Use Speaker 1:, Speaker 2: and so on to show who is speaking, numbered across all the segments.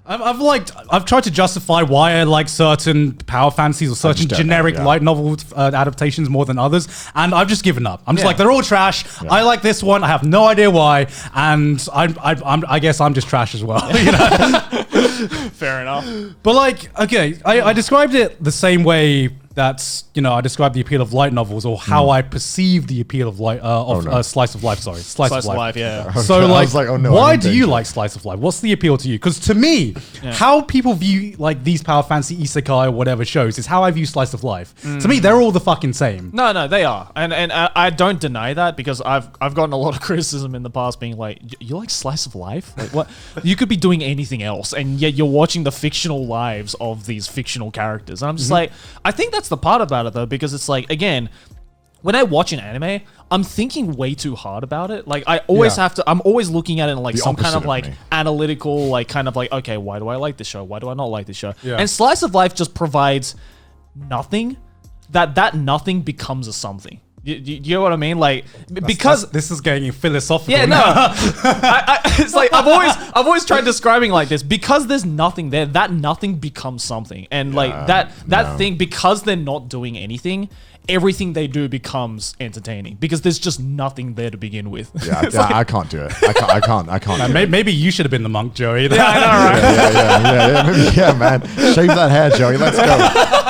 Speaker 1: I've tried to justify why I like certain power fantasies or certain generic light novel adaptations more than others, and I've just given up. I'm just like, they're all trash. Yeah. I like this one. I have no idea why, and I guess I'm just trash as well. You know?
Speaker 2: Fair enough.
Speaker 1: But like, okay, I described it the same way that's, you know, I described the appeal of light novels, or how I perceive the appeal of light slice of life. Sorry, slice of life.
Speaker 2: Yeah.
Speaker 1: So like, why do you like slice of life? What's the appeal to you? Because to me, how people view like these power fantasy isekai or whatever shows is how I view slice of life. To me, they're all the fucking same.
Speaker 2: No, they are, and I don't deny that, because I've gotten a lot of criticism in the past, being like, you like slice of life? Like what? You could be doing anything else, and yet you're watching the fictional lives of these fictional characters. And I'm just like, I think that's the part about it though, because it's like, again, when I watch an anime, I'm thinking way too hard about it. Like I always have to, I'm always looking at it in like some kind of like analytical, like kind of like, okay, why do I like this show? Why do I not like this show? Yeah. And slice of life just provides nothing, that nothing becomes a something. You know what I mean? Like, because
Speaker 1: this is getting philosophical.
Speaker 2: Yeah, no. It's like I've always tried describing like this, because there's nothing there. That nothing becomes something, and like that thing, because they're not doing anything, everything they do becomes entertaining, because there's just nothing there to begin with.
Speaker 3: Yeah, like, I can't do it. I can't.
Speaker 1: Maybe you should have been the monk, Joey.
Speaker 2: Yeah, I know,
Speaker 3: right? Yeah, man. Shave that hair, Joey. Let's go.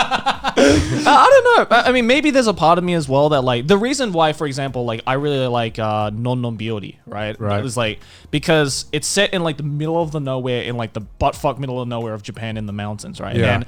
Speaker 2: I don't know. I mean, maybe there's a part of me as well that like the reason why, for example, like I really like Non Beauty, right? It's like because it's set in like the middle of the nowhere, in like the buttfuck middle of nowhere of Japan, in the mountains, right?
Speaker 1: Yeah.
Speaker 2: And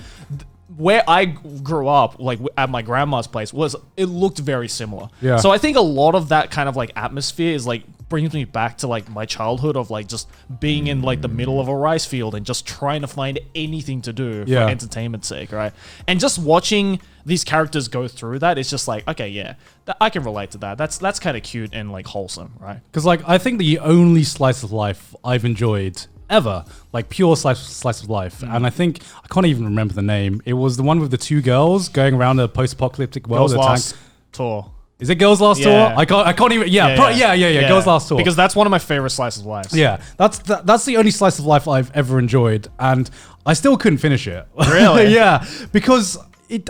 Speaker 2: where I grew up, like at my grandma's place, it looked very similar.
Speaker 1: Yeah.
Speaker 2: So I think a lot of that kind of like atmosphere is like brings me back to like my childhood of like just being in like the middle of a rice field and just trying to find anything to do for entertainment's sake, right? And just watching these characters go through that, it's just like, okay, yeah, I can relate to that. That's kind of cute and like wholesome, right?
Speaker 1: Because like I think the only slice of life I've enjoyed ever, like pure slice of life, and I think I can't even remember the name. It was the one with the two girls going around a post-apocalyptic world.
Speaker 2: Girls Last Tour.
Speaker 1: Is it Girls Last Tour? I can't even. Yeah. Girls Last Tour.
Speaker 2: Because that's one of my favorite slices of life.
Speaker 1: Yeah, that's the only slice of life I've ever enjoyed, and I still couldn't finish it.
Speaker 2: Really?
Speaker 1: Yeah, because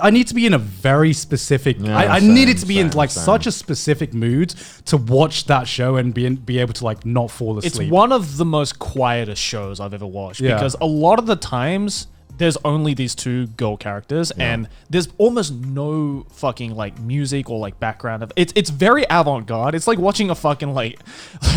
Speaker 1: I need to be in a very specific. I needed to be in like such a specific mood to watch that show and be able to like not fall asleep.
Speaker 2: It's one of the most quietest shows I've ever watched, because a lot of the times there's only these two girl characters, and there's almost no fucking like music or like background of it's very avant-garde. It's like watching a fucking like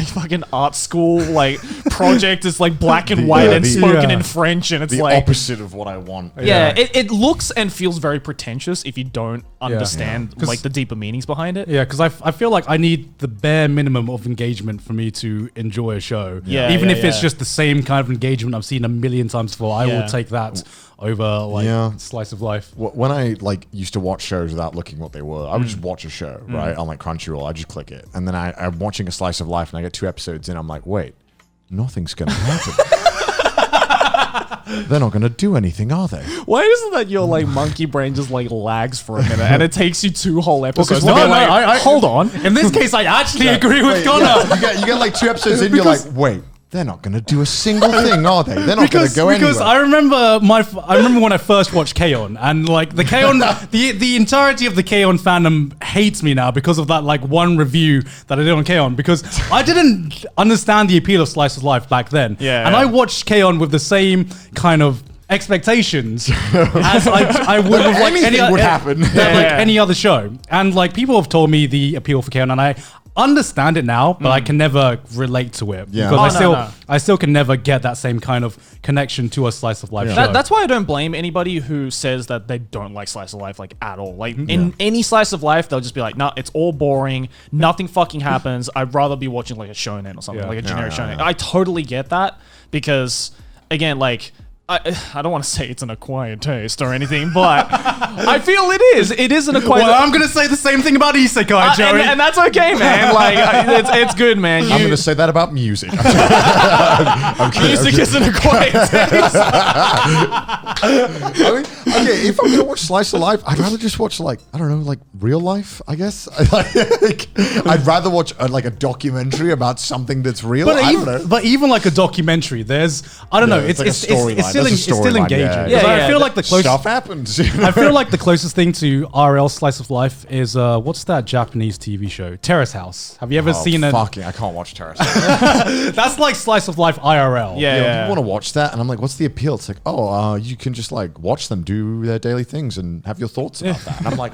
Speaker 2: fucking art school like project. It's like black and white and spoken in French, and it's
Speaker 3: the
Speaker 2: like
Speaker 3: opposite of what I want.
Speaker 2: It looks and feels very pretentious if you don't understand like the deeper meanings behind it.
Speaker 1: Yeah, because I feel like I need the bare minimum of engagement for me to enjoy a show. Even if it's just the same kind of engagement I've seen a million times before, I will take that over like slice of life.
Speaker 3: When I like used to watch shows without looking what they were, I would just watch a show, right? On like Crunchyroll, I just click it. And then I'm watching a slice of life and I get 2 episodes in, I'm like, wait, nothing's gonna happen. They're not gonna do anything, are they?
Speaker 2: Why isn't that your like monkey brain just like lags for a minute and it takes you 2 whole episodes? Hold on.
Speaker 1: In this case, I actually agree with Connor.
Speaker 3: You get like 2 episodes in, you're like, wait. They're not going to do a single thing, are they? They're not going to go anywhere.
Speaker 1: Because I remember when I first watched K-On! And like the K-On! the entirety of the K-On! Fandom hates me now because of that like one review that I did on K-On! Because I didn't understand the appeal of slice of life back then. And I watched K-On! With the same kind of expectations as I would with like any other show. And like people have told me the appeal for K-On! And I understand it now, but I can never relate to it because I still can never get that same kind of connection to a slice of life show.
Speaker 2: That's why I don't blame anybody who says that they don't like slice of life like at all. Like in any slice of life, they'll just be like, nah, it's all boring. Nothing fucking happens. I'd rather be watching like a shonen or something, like a generic shonen. I totally get that because again, like I don't want to say it's an acquired taste or anything, but I feel it is. It is an acquired.
Speaker 1: Well, I'm going to say the same thing about isekai, Joey,
Speaker 2: and that's okay, man. Like it's good, man.
Speaker 3: I'm going to say that about music.
Speaker 2: Music is an acquired taste.
Speaker 3: I mean, okay, if I'm going to watch slice of life, I'd rather just watch like I don't know, like real life. I guess I'd rather watch like a documentary about something that's real.
Speaker 1: But even like a documentary, there's I don't know. It's still
Speaker 3: There's a
Speaker 1: engaging.
Speaker 3: storyline,
Speaker 1: 'Cause I
Speaker 2: yeah,
Speaker 1: feel like the closest.
Speaker 3: Stuff happens. you know?
Speaker 1: I feel like the closest thing to RL slice of life is what's that Japanese TV show? Terrace House. Have you ever seen it?
Speaker 3: Fucking, I can't watch Terrace.
Speaker 1: That's like slice of life IRL.
Speaker 2: Yeah.
Speaker 3: You want to watch that? And I'm like, what's the appeal? It's like, oh, you can just like watch them do their daily things and have your thoughts about that. And I'm like,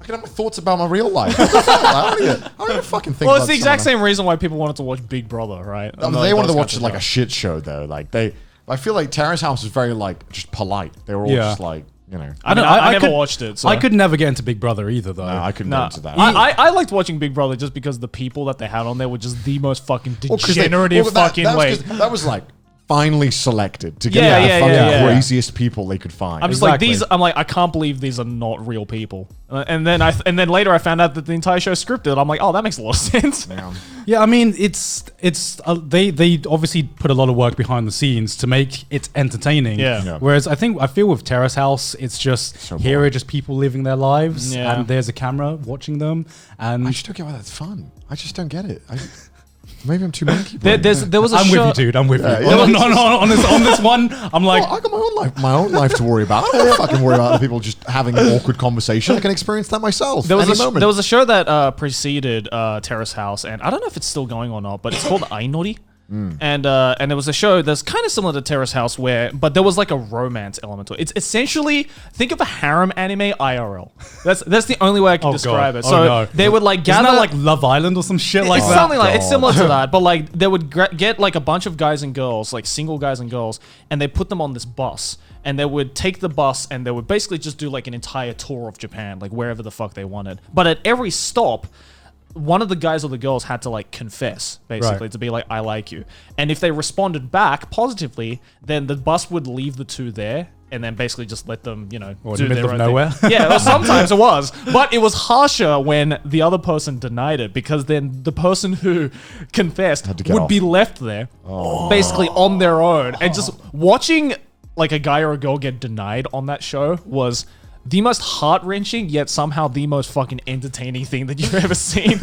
Speaker 3: I can have my thoughts about my real life. What the fuck? I don't even fucking think
Speaker 2: Well,
Speaker 3: about
Speaker 2: it's the exact
Speaker 3: someone
Speaker 2: same reason why people wanted to watch Big Brother, right?
Speaker 3: else. They wanted to watch like a shit show though. Like I feel like Terrace House is very like just polite. They were all
Speaker 1: Yeah.
Speaker 3: just like, you know.
Speaker 2: I mean,
Speaker 1: I mean,
Speaker 2: I never
Speaker 1: could-
Speaker 2: watched it. So.
Speaker 1: I could never get into Big Brother either, though.
Speaker 3: No, I couldn't
Speaker 2: Nah.
Speaker 3: get into that.
Speaker 2: I liked watching Big Brother just because the people that they had on there were just the most fucking
Speaker 3: Well, 'cause
Speaker 2: degenerative fucking
Speaker 3: that,
Speaker 2: way.
Speaker 3: that was like finally selected to get
Speaker 2: Yeah,
Speaker 3: the
Speaker 2: yeah,
Speaker 3: fucking
Speaker 2: yeah.
Speaker 3: craziest people they could find.
Speaker 2: I'm just
Speaker 1: Exactly.
Speaker 2: like these. I'm like I can't believe these are not real people. And then later I found out that the entire show scripted. I'm like, oh, that makes a lot of sense.
Speaker 3: Yeah.
Speaker 1: Yeah, I mean, they obviously put a lot of work behind the scenes to make it entertaining.
Speaker 2: Yeah.
Speaker 1: Whereas I feel with Terrace House, it's just
Speaker 3: So
Speaker 1: here
Speaker 3: boring.
Speaker 1: are just people living their lives,
Speaker 2: Yeah.
Speaker 1: and there's a camera watching them, and
Speaker 3: I just don't get why that's fun. I just don't get it. Maybe I'm too monkey.
Speaker 2: There was a
Speaker 1: I'm
Speaker 2: show.
Speaker 1: with you, dude. I'm with you.
Speaker 3: yeah.
Speaker 1: On this one, I'm like,
Speaker 3: I got my own life to worry about. I don't fucking worry about other people just having an awkward conversation. I can experience that myself.
Speaker 2: There was,
Speaker 3: any moment.
Speaker 2: there was a show that preceded Terrace House, and I don't know if it's still going or not, but it's called Ainori. And there was a show that's kind of similar to Terrace House but there was like a romance element to it. It's essentially, think of a harem anime IRL. That's the only way I can
Speaker 1: Oh,
Speaker 2: describe
Speaker 1: God.
Speaker 2: it.
Speaker 1: Oh,
Speaker 2: So
Speaker 1: no.
Speaker 2: they would like
Speaker 1: isn't
Speaker 2: gather
Speaker 1: that like Love Island or some shit like
Speaker 2: it's
Speaker 1: that?
Speaker 2: something like it's
Speaker 3: God.
Speaker 2: similar to that, but like they would get like a bunch of guys and girls, like single guys and girls, and they put them on this bus, and they would take the bus and they would basically just do like an entire tour of Japan, like wherever the fuck they wanted. But at every stop, one of the guys or the girls had to like confess, basically,
Speaker 1: Right.
Speaker 2: to be like, I like you. And if they responded back positively, then the bus would leave the two there and then basically just let them,
Speaker 1: Or
Speaker 2: do
Speaker 1: in the middle
Speaker 2: their
Speaker 1: of
Speaker 2: own
Speaker 1: nowhere?
Speaker 2: thing. Yeah, well, sometimes it was. But it was harsher when the other person denied it, because then the person who confessed
Speaker 3: Had to get
Speaker 2: would
Speaker 3: off.
Speaker 2: be left there, basically on their own. And just watching like a guy or a girl get denied on that show was the most heart-wrenching, yet somehow the most fucking entertaining thing that you've ever seen.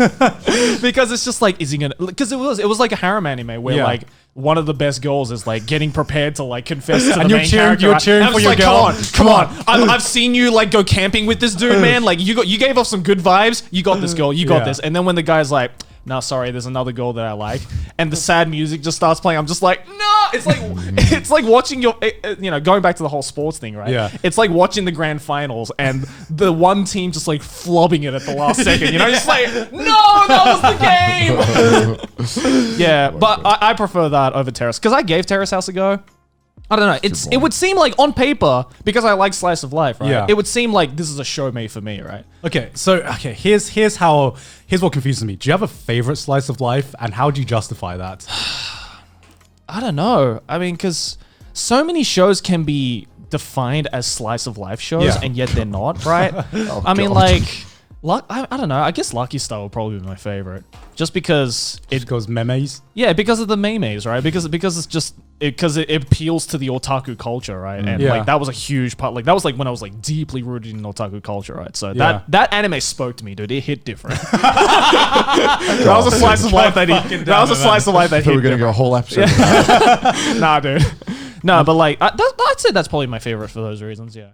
Speaker 2: Because it's just like, is he gonna? Because it was like a harem anime where
Speaker 1: Yeah.
Speaker 2: like one of the best girls is like getting prepared to like confess to the
Speaker 1: you're
Speaker 2: main
Speaker 1: cheering-
Speaker 2: character.
Speaker 1: you're cheering
Speaker 2: And I'm
Speaker 1: for
Speaker 2: just
Speaker 1: your
Speaker 2: like,
Speaker 1: girl.
Speaker 2: Come on. I've seen you like go camping with this dude, man. Like you gave off some good vibes. You got this girl. You got
Speaker 1: Yeah.
Speaker 2: this. And then when the guy's like, no, sorry, there's another girl that I like, and the sad music just starts playing, I'm just like, no. It's like watching going back to the whole sports thing, right?
Speaker 1: Yeah.
Speaker 2: It's like watching the grand finals and the one team just like flobbing it at the last second. Just like, no, that was the game. Yeah, but I prefer that over Terrace, because I gave Terrace House a go. I don't know. It would seem like on paper, because I like slice of life, right?
Speaker 1: Yeah.
Speaker 2: It would seem like this is a show made for me, right?
Speaker 1: Here's what confuses me. Do you have a favorite slice of life, and how do you justify that?
Speaker 2: I don't know. I mean, because so many shows can be defined as slice of life shows,
Speaker 1: Yeah.
Speaker 2: and yet they're not, right? I mean,
Speaker 3: God.
Speaker 2: like, I don't know. I guess Lucky Star would probably be my favorite, just because
Speaker 1: It goes memes.
Speaker 2: yeah, because of the memes, right? Because it's just because it appeals to the otaku culture, right? And
Speaker 1: Yeah.
Speaker 2: like that was a huge part. Like that was like when I was like deeply rooted in otaku culture, right? So
Speaker 1: Yeah.
Speaker 2: that anime spoke to me, dude. It hit different. That was a slice of life that
Speaker 3: I thought we were
Speaker 2: hit
Speaker 3: going to go a
Speaker 2: different.
Speaker 3: whole episode.
Speaker 2: Nah, dude. No, but like I'd say that's probably my favorite for those reasons. Yeah.